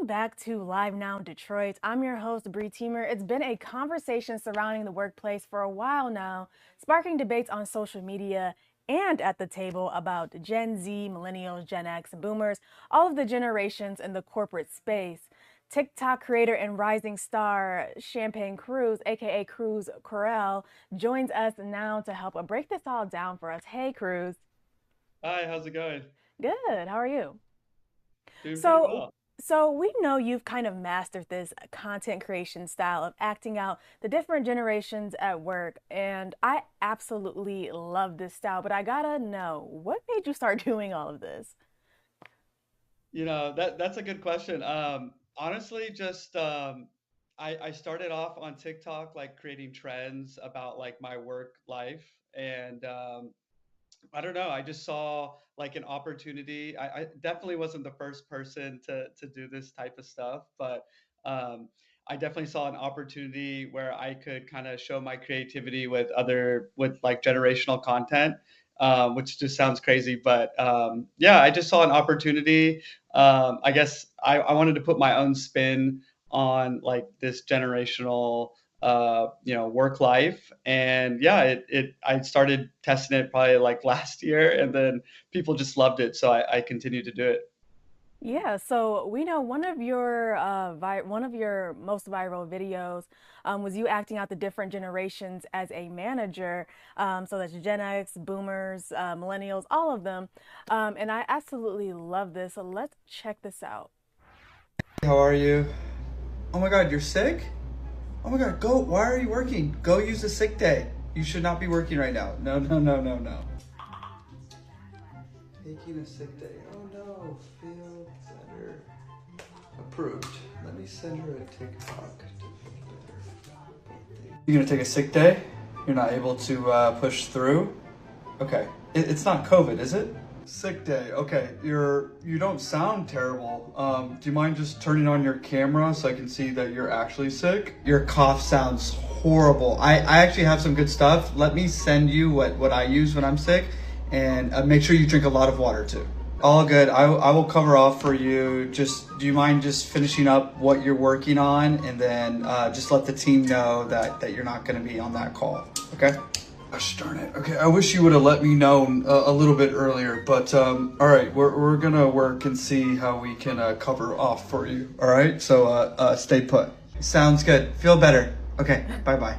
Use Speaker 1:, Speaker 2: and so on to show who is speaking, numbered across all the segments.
Speaker 1: Welcome back to Live Now Detroit. I'm your host, Bree Teamer. It's been a conversation surrounding the workplace for a while now, sparking debates on social media and at the table about Gen Z, Millennials, Gen X, and Boomers, all of the generations in the corporate space. TikTok creator and rising star Champagnecruz, aka Cruz Corel, joins us now to help break this all down for us. Hey, Cruz.
Speaker 2: Hi, how's it going?
Speaker 1: Good. How are you?
Speaker 2: Doing pretty
Speaker 1: So,
Speaker 2: well.
Speaker 1: so we know you've kind of mastered this content creation style of acting out the different generations at work, and I absolutely love this style. But I gotta know, what made you start doing all of this?
Speaker 2: That's a good question. Honestly, just I started off on TikTok like creating trends about like my work life, and I don't know. I just saw like an opportunity. I definitely wasn't the first person to do this type of stuff, but um, I definitely saw an opportunity where I could kind of show my creativity with like generational content, which just sounds crazy, but yeah, I just saw an opportunity. I guess I wanted to put my own spin on like this generational work life. And yeah, I started testing it probably like last year, and then people just loved it. So I continued to do it.
Speaker 1: Yeah, so we know one of your most viral videos was you acting out the different generations as a manager. So that's Gen X, Boomers, Millennials, all of them. And I absolutely love this. So let's check this out.
Speaker 3: How are you? Oh my god, you're sick? Oh my god, go. Why are you working? Go use a sick day. You should not be working right now. No, no, no, no, no. Taking a sick day. Oh no, feel better. Approved. Let me send her a TikTok. You're gonna take a sick day? You're not able to push through? Okay. It's not COVID, is it? Sick day. Okay. You don't sound terrible. Do you mind just turning on your camera so I can see that you're actually sick? Your cough sounds horrible. I actually have some good stuff. Let me send you what I use when I'm sick, and make sure you drink a lot of water too. All good. I will cover off for you. Just do you mind just finishing up what you're working on, and then just let the team know that you're not going to be on that call. Okay. Gosh darn it. Okay, I wish you would have let me know a little bit earlier, but all right, we're gonna work and see how we can cover off for you. All right, so stay put. Sounds good. Feel better. Okay, bye bye.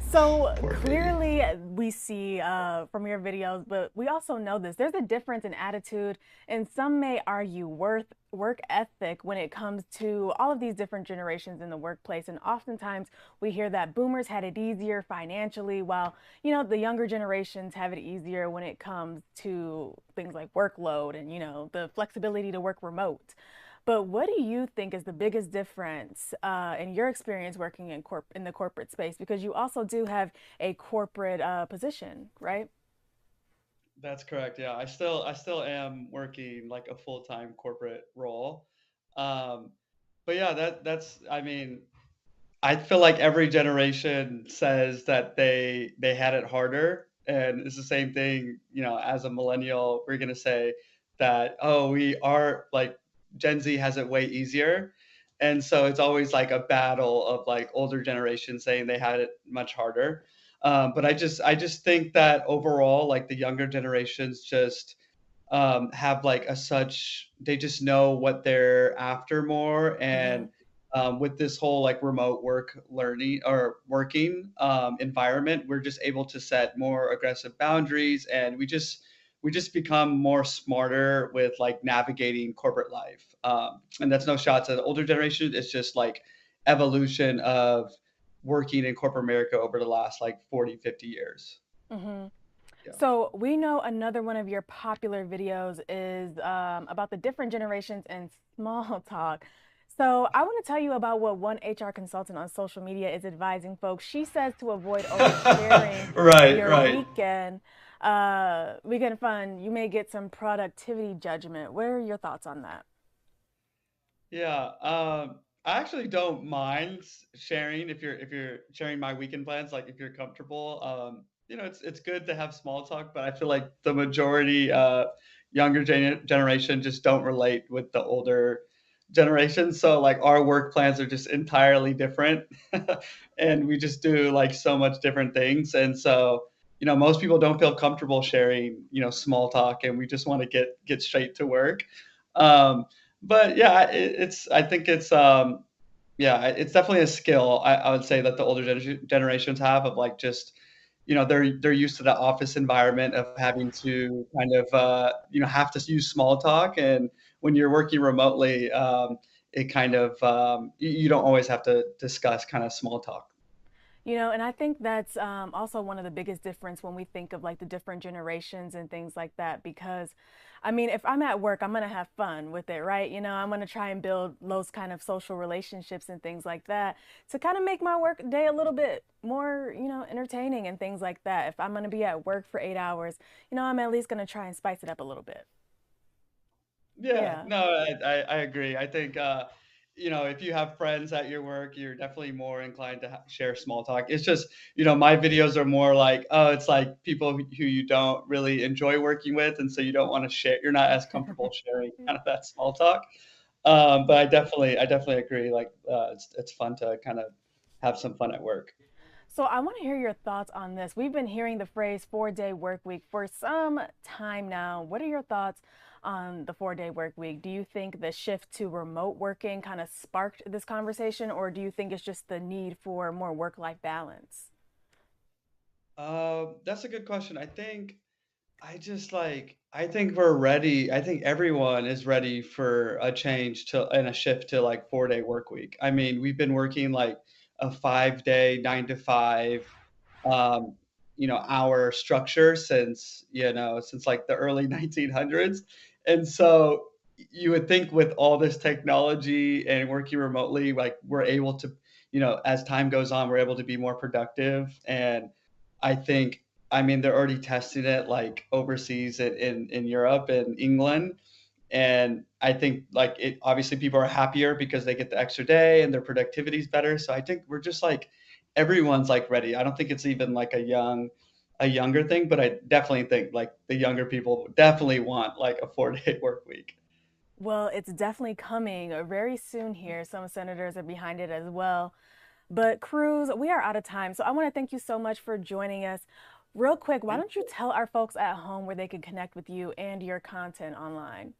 Speaker 1: So
Speaker 3: Poor baby.
Speaker 1: clearly, we see from your videos, but we also know this. There's a difference in attitude, and some may argue work ethic when it comes to all of these different generations in the workplace. And oftentimes, we hear that boomers had it easier financially, while the younger generations have it easier when it comes to things like workload and the flexibility to work remote. But what do you think is the biggest difference in your experience working in the corporate space? Because you also do have a corporate position, right?
Speaker 2: That's correct. Yeah, I still am working like a full-time corporate role. Um, but yeah, that's I mean, I feel like every generation says that they had it harder, and it's the same thing. As a millennial, we're gonna say that, oh, we are like Gen Z has it way easier, and so it's always like a battle of like older generations saying they had it much harder. But I just think that overall, like the younger generations just have like a such they just know what they're after more.
Speaker 1: Mm-hmm.
Speaker 2: And with this whole like remote work learning or working environment, we're just able to set more aggressive boundaries, and we just become more smarter with like navigating corporate life. And that's no shot to the older generation. It's just like evolution of working in corporate America over the last like 40, 50 years.
Speaker 1: Mm-hmm.
Speaker 2: Yeah.
Speaker 1: So we know another one of your popular videos is about the different generations and small talk. So I want to tell you about what one HR consultant on social media is advising folks. She says to avoid oversharing
Speaker 3: Right,
Speaker 1: your
Speaker 3: right.
Speaker 1: weekend fun. You may get some productivity judgment. What are your thoughts on that?
Speaker 2: Yeah, I actually don't mind sharing if you're sharing my weekend plans, like if you're comfortable. It's good to have small talk, but I feel like the majority younger generation just don't relate with the older generation. So like our work plans are just entirely different. And we just do like so much different things. And so, most people don't feel comfortable sharing, small talk, and we just want to get straight to work. Um, but yeah, I think yeah, it's definitely a skill. I would say that the older generations have, of like just, they're used to the office environment of having to kind of have to use small talk, and when you're working remotely, it kind of you don't always have to discuss kind of small talk.
Speaker 1: And I think that's also one of the biggest difference when we think of like the different generations and things like that. Because, I mean, if I'm at work, I'm gonna have fun with it, right? I'm gonna try and build those kind of social relationships and things like that to kind of make my work day a little bit more, entertaining and things like that. If I'm gonna be at work for 8 hours, I'm at least gonna try and spice it up a little bit.
Speaker 2: Yeah,
Speaker 1: Yeah.
Speaker 2: no, I agree. I think if you have friends at your work, you're definitely more inclined to share small talk. It's just, my videos are more like, oh, it's like people who you don't really enjoy working with, and so you don't want to share. You're not as comfortable sharing kind of that small talk. But I definitely agree. Like, it's fun to kind of have some fun at work.
Speaker 1: So I want to hear your thoughts on this. We've been hearing the phrase 4-day work week for some time now. What are your thoughts on the 4-day work week? Do you think the shift to remote working kind of sparked this conversation, or do you think it's just the need for more work-life balance?
Speaker 2: That's a good question. I think we're ready. I think everyone is ready for a change to and a shift to like 4-day work week. I mean, we've been working like a 5-day, 9 to 5, um, hour structure since like the early 1900s. And so you would think with all this technology and working remotely, like we're able to, as time goes on, we're able to be more productive. And I think, I mean, they're already testing it like overseas in Europe and England. And I think like it obviously people are happier because they get the extra day and their productivity is better. So I think we're just like everyone's like ready. I don't think it's even like a younger thing, but I definitely think like the younger people definitely want like a 4-day work week.
Speaker 1: Well, it's definitely coming very soon here. Some senators are behind it as well. But Cruz, we are out of time. So I want to thank you so much for joining us. Real quick, why
Speaker 2: Thank
Speaker 1: don't you
Speaker 2: you.
Speaker 1: tell our folks at home where they can connect with you and your content online?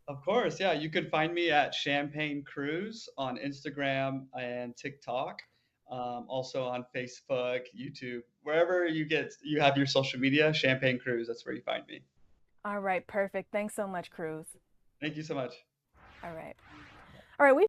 Speaker 2: Of course, yeah. You can find me at Champagne Cruise on Instagram and TikTok. Also on Facebook, YouTube, wherever you have your social media. Champagne Cruise, that's where you find me.
Speaker 1: All right, perfect. Thanks so much, Cruz.
Speaker 2: Thank you so much.
Speaker 1: All right. All right, we